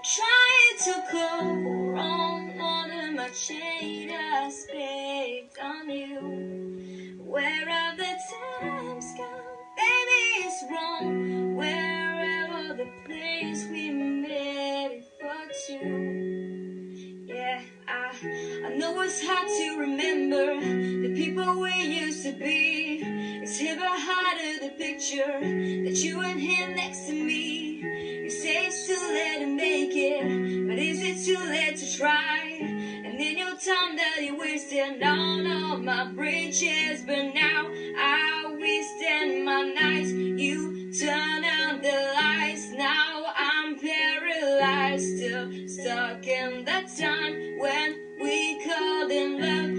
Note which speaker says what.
Speaker 1: Trying to go wrong, all of my shade I spaked on you. Where have the times gone? Baby, it's wrong. Wherever the place we made it for two. Yeah, I know it's hard to remember the people we used to be. It's ever harder the picture that you and him next to me. You say it's too late to make it, but is it too late to try? And in your time that you wasted on all my bridges, but now I wasted my nights. You turn out the lights, now I'm paralyzed, still stuck in that time when we called in love.